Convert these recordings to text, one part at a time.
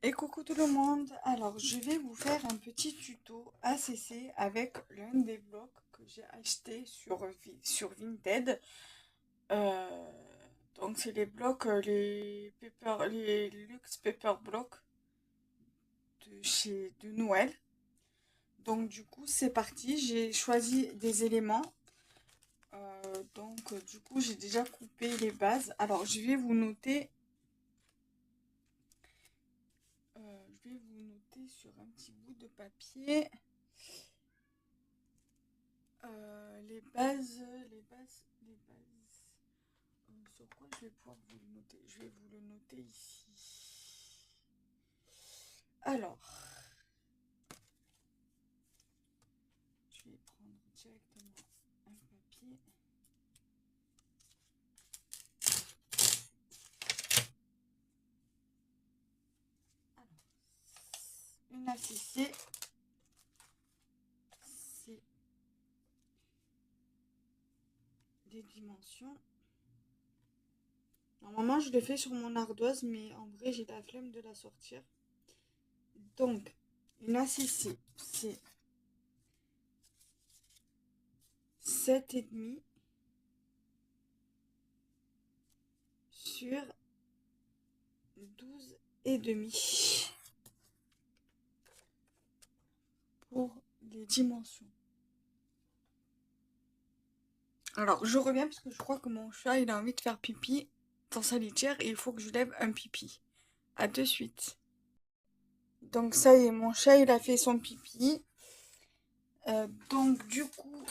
Et coucou tout le monde, alors je vais vous faire un petit tuto ACC avec l'un des blocs que j'ai acheté sur Vinted. Euh, donc c'est les blocs, les Luxe Paper Blocks de Noël. Donc du coup c'est parti, j'ai choisi des éléments. Du coup j'ai déjà coupé les bases. Alors je vais vous noter, sur un petit bout de papier. Les bases. Sur quoi je vais pouvoir vous le noter? Je vais vous le noter ici. Alors, je vais prendre directement un papier. Alors, une ACC, c'est des dimensions. Normalement, je l'ai fait sur mon ardoise, mais en vrai, j'ai la flemme de la sortir. Donc, une ACC, c'est 7,5 sur 12,5 pour les dimensions. Alors, je reviens parce que je crois que mon chat, il a envie de faire pipi dans sa litière et il faut que je lève un pipi. À de suite. Donc ça y est, mon chat, il a fait son pipi. Donc du coup,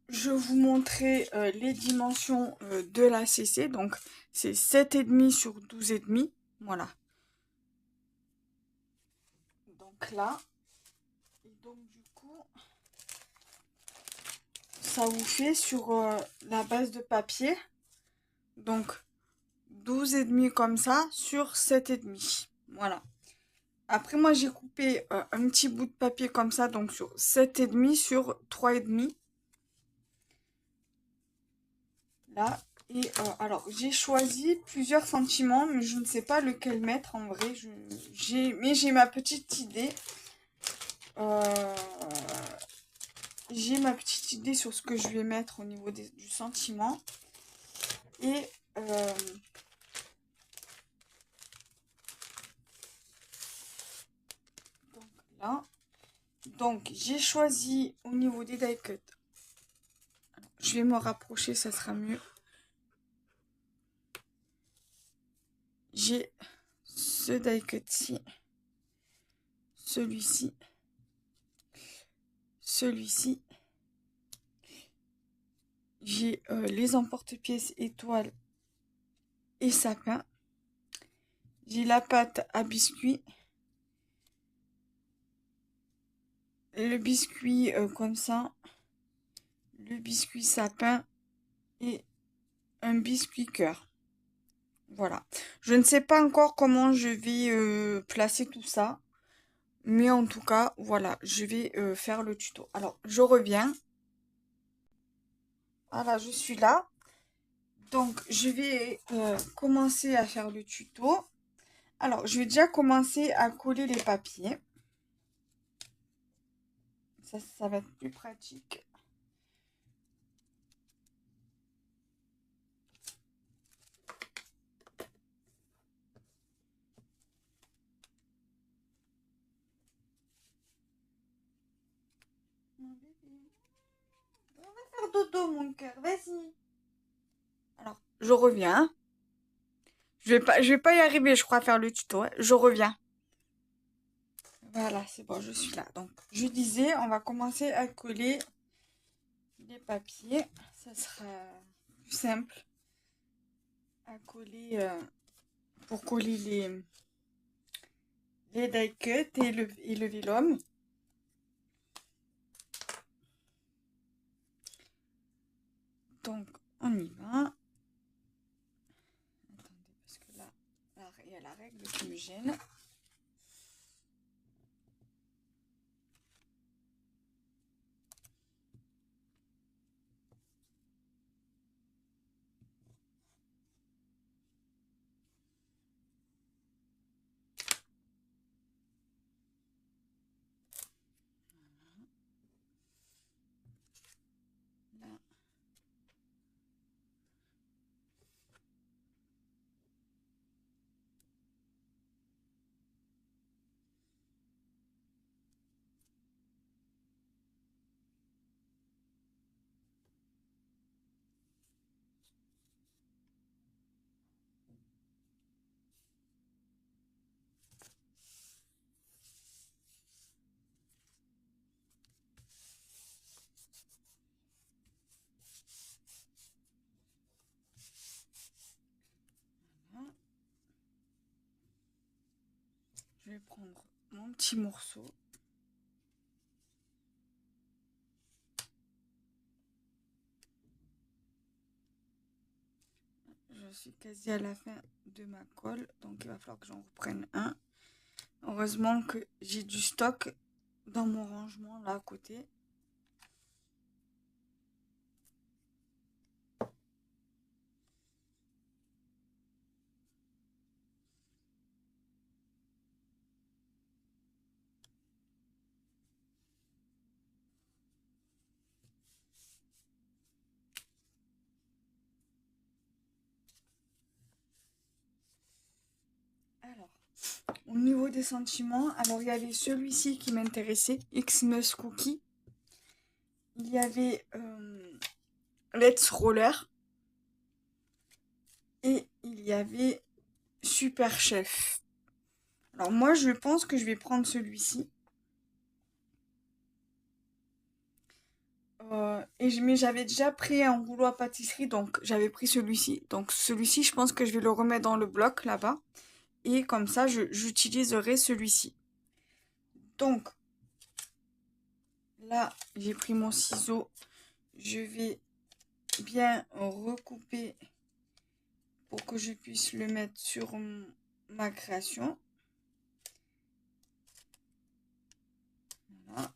je vous montrer les dimensions de la CC. Donc c'est 7,5 sur 12,5. Voilà. Donc là, et donc du coup, ça vous fait sur la base de papier. Donc 12,5 comme ça sur 7,5. Voilà. Après, moi, j'ai coupé un petit bout de papier comme ça, donc sur 7,5 sur 3,5. Là. Et alors, j'ai choisi plusieurs sentiments, mais je ne sais pas lequel mettre en vrai. Mais j'ai ma petite idée. Euh, j'ai ma petite idée sur ce que je vais mettre au niveau du sentiment. Et donc là. Donc, j'ai choisi au niveau des die cuts. Je vais me rapprocher, ça sera mieux. J'ai ce die cut-ci, celui-ci, celui-ci. J'ai les emporte-pièces étoiles et sapin. J'ai la pâte à biscuit. Le biscuit comme ça. Le biscuit sapin et un biscuit cœur. Voilà. Je ne sais pas encore comment je vais placer tout ça. Mais en tout cas, voilà, je vais faire le tuto. Alors, je reviens. Voilà, je suis là. Donc, je vais commencer à faire le tuto. Alors, je vais déjà commencer à coller les papiers. Ça va être plus pratique. Mon bébé. On va faire dodo, mon cœur. Vas-y. Alors, je reviens. Je vais pas y arriver, je crois, à faire le tuto. Hein. Je reviens. Voilà, c'est bon, je suis là. Donc, je disais, on va commencer à coller les papiers. Ça sera plus simple à coller pour coller les die cuts et le vélum. Donc, on y va. Attendez, parce que là, il y a la règle qui me gêne. je vais prendre mon petit morceau. Je suis quasi à la fin de ma colle, donc il va falloir que j'en reprenne un. Heureusement que j'ai du stock dans mon rangement là à côté. Alors, au niveau des sentiments, alors il y avait celui-ci qui m'intéressait, Xmas Cookie. Il y avait Let's Roller. Et il y avait Super Chef. Alors moi, je pense que je vais prendre celui-ci. Mais j'avais déjà pris un rouleau à pâtisserie, donc j'avais pris celui-ci. Donc celui-ci, je pense que je vais le remettre dans le bloc là-bas. Et comme ça, j'utiliserai celui-ci. Donc, là, j'ai pris mon ciseau. Je vais bien recouper pour que je puisse le mettre sur ma création. Voilà.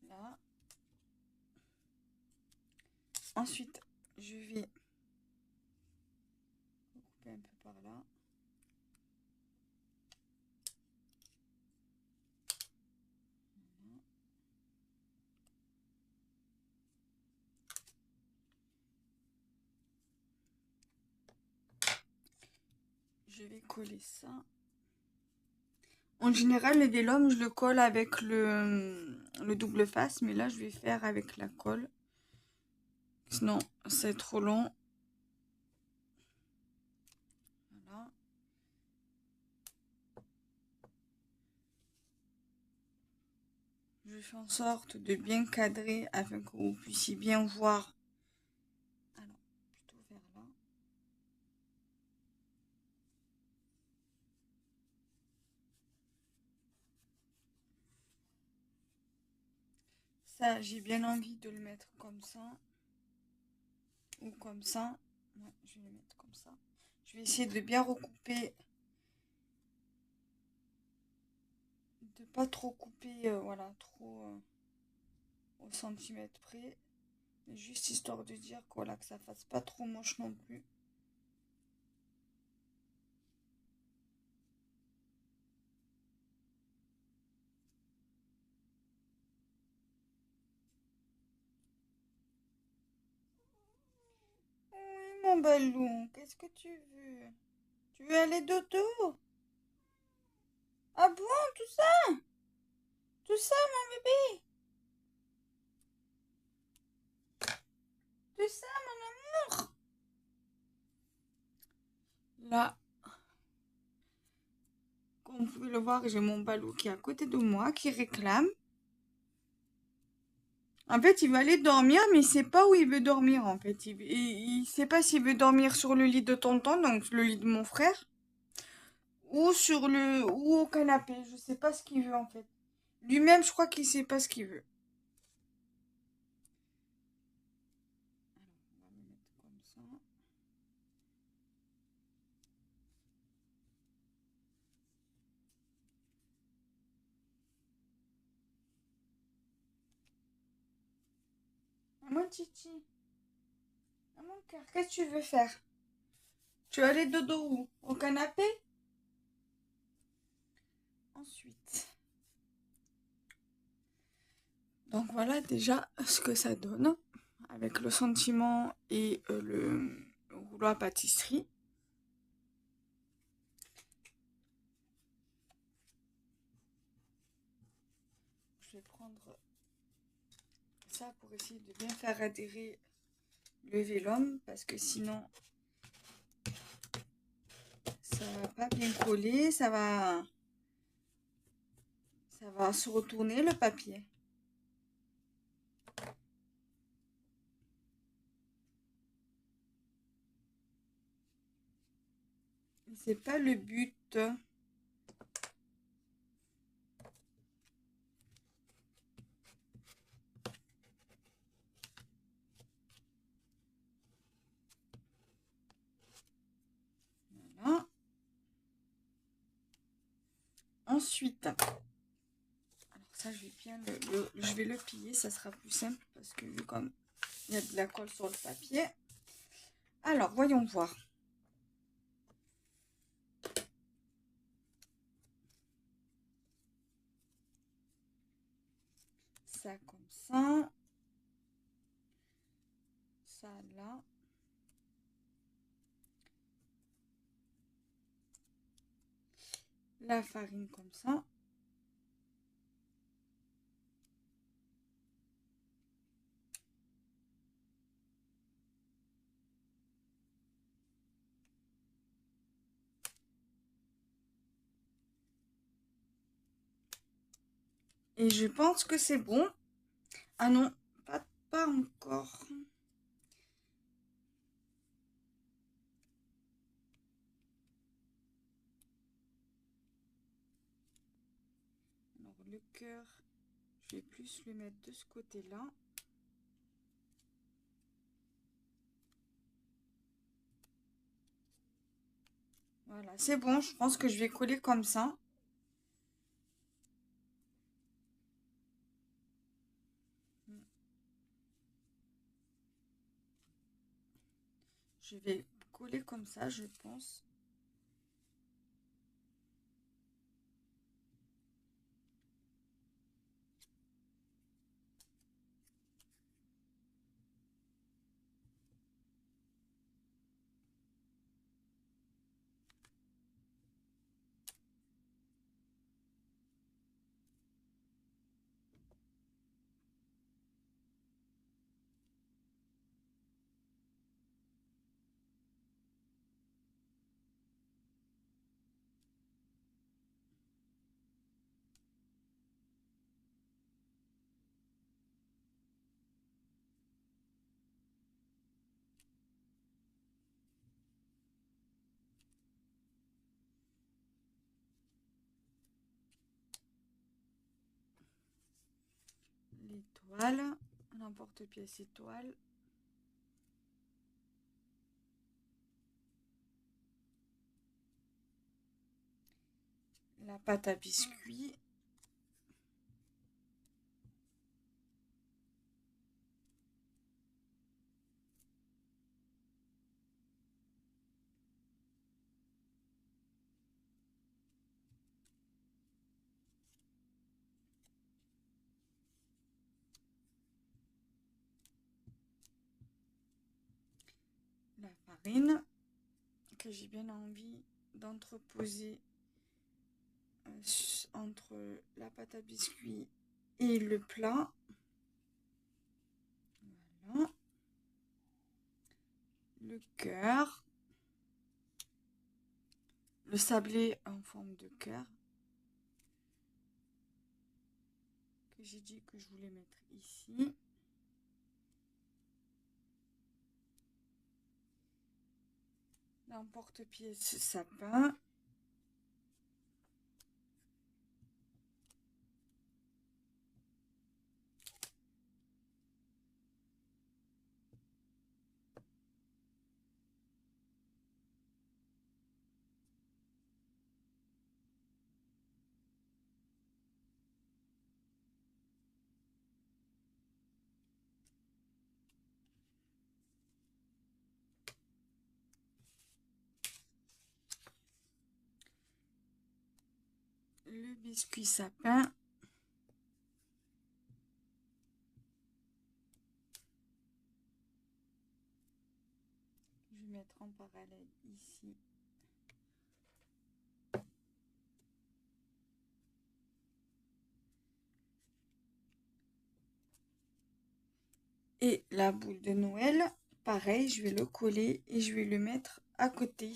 Là. Ensuite, je vais couper un peu par là. Je vais coller ça. En général, les vélums, je le colle avec le double face, mais là, je vais faire avec la colle. Sinon, c'est trop long. Voilà. Je fais en sorte de bien cadrer afin que vous puissiez bien voir. Alors, plutôt vers là. Ça, j'ai bien envie de le mettre comme ça. Ou comme ça. Ouais, je vais le mettre comme ça. Je vais essayer de bien recouper. De pas trop couper, voilà, trop au centimètre près. Mais juste histoire de dire que, voilà, que ça fasse pas trop moche non plus. Oui, mon ballon, qu'est-ce que tu veux? Tu veux aller dodo? Ah bon, tout ça? Tout ça, mon bébé? Tout ça, mon amour? Là, comme vous pouvez le voir, j'ai mon ballon qui est à côté de moi, qui réclame. En fait, il va aller dormir, mais il sait pas où il veut dormir, en fait. Il sait pas s'il veut dormir sur le lit de tonton, donc le lit de mon frère, ou au canapé. Je sais pas ce qu'il veut, en fait. Lui-même, je crois qu'il sait pas ce qu'il veut. Alors, on va le mettre comme ça. Ah, mon titi, ah, mon cœur, qu'est-ce que tu veux faire? Tu veux aller dodo où? Au canapé? Ensuite. Donc voilà déjà ce que ça donne. avec le sentiment et le rouleau à pâtisserie. Je vais prendre ça pour essayer de bien faire adhérer le vélum parce que sinon ça va pas bien coller, ça va se retourner le papier. C'est pas le but. Voilà. Ensuite, alors ça je vais bien je vais le plier, ça sera plus simple parce que vu comme il y a de la colle sur le papier. Alors voyons voir. Ça comme ça là. La farine comme ça. Et je pense que c'est bon. Ah non, pas encore. Alors le cœur, je vais plus le mettre de ce côté-là. Voilà, c'est bon, je pense que je vais coller comme ça. Je vais coller comme ça, je pense. L'étoile, l'emporte-pièce étoile. La pâte à biscuits. La farine que j'ai bien envie d'entreposer entre la pâte à biscuits et le plat. Voilà. Le cœur. Le sablé en forme de cœur. Que j'ai dit que je voulais mettre ici. L'emporte-pièce sapin. Le biscuit sapin. mettre en parallèle ici. Et la boule de Noël, pareil, je vais le coller et je vais le mettre à côté.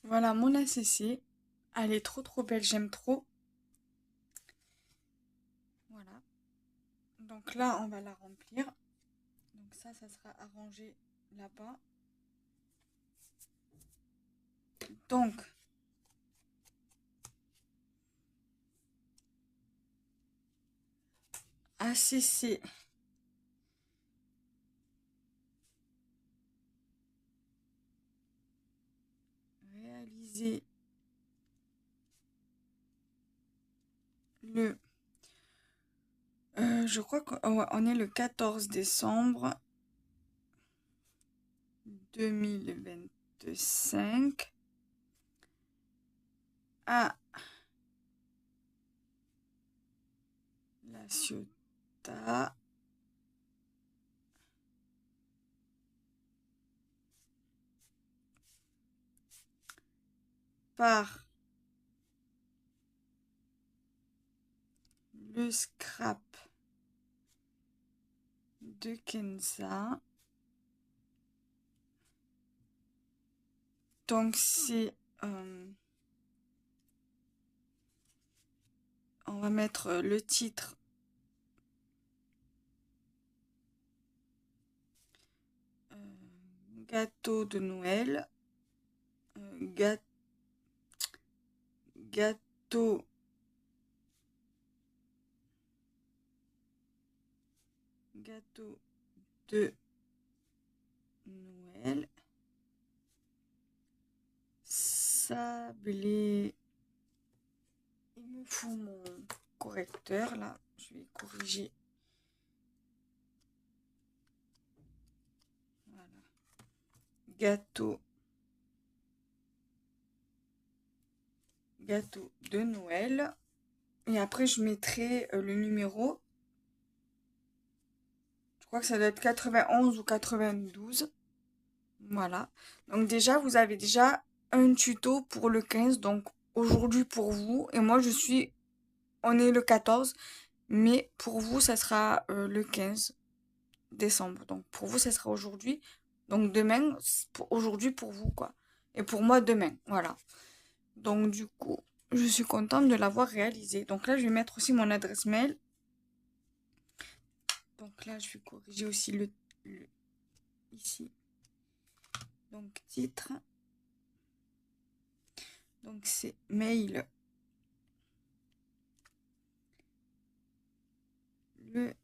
Voilà mon ACC. Elle est trop belle, j'aime trop. Voilà. Donc là, on va la remplir. Donc ça sera arrangé là-bas. Donc, ACC. Réaliser le... je crois qu'on est le 14 décembre 2025 à La Ciotat. Par le scrap de Kenza. Donc c'est... on va mettre le titre. Gâteau de Noël. Gâteau de Noël. Sablé. Il me faut mon correcteur là. Je vais corriger. Voilà. Gâteau de Noël. Et après, je mettrai le numéro. Je crois que ça doit être 91 ou 92. Voilà. Donc déjà, vous avez déjà un tuto pour le 15. Donc aujourd'hui pour vous. Et moi, on est le 14. Mais pour vous, ça sera le 15 décembre. Donc pour vous, ça sera aujourd'hui. Donc demain, aujourd'hui pour vous, quoi. Et pour moi, demain. Voilà. Donc du coup, je suis contente de l'avoir réalisé. Donc là, je vais mettre aussi mon adresse mail. Donc là, je vais corriger aussi le ici. Donc titre. Donc c'est mail. Le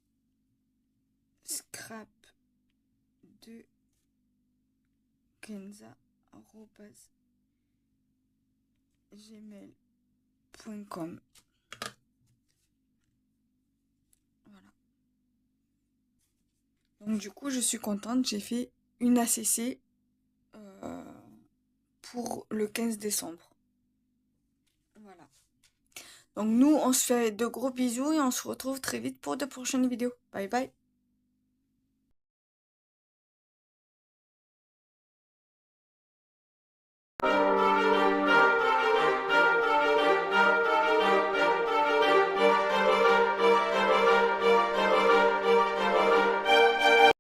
scrap de Kenza @gmail.com. Voilà. Donc du coup, je suis contente. J'ai fait une ACC pour le 15 décembre. Voilà. Donc nous, on se fait de gros bisous et on se retrouve très vite pour de prochaines vidéos. Bye bye.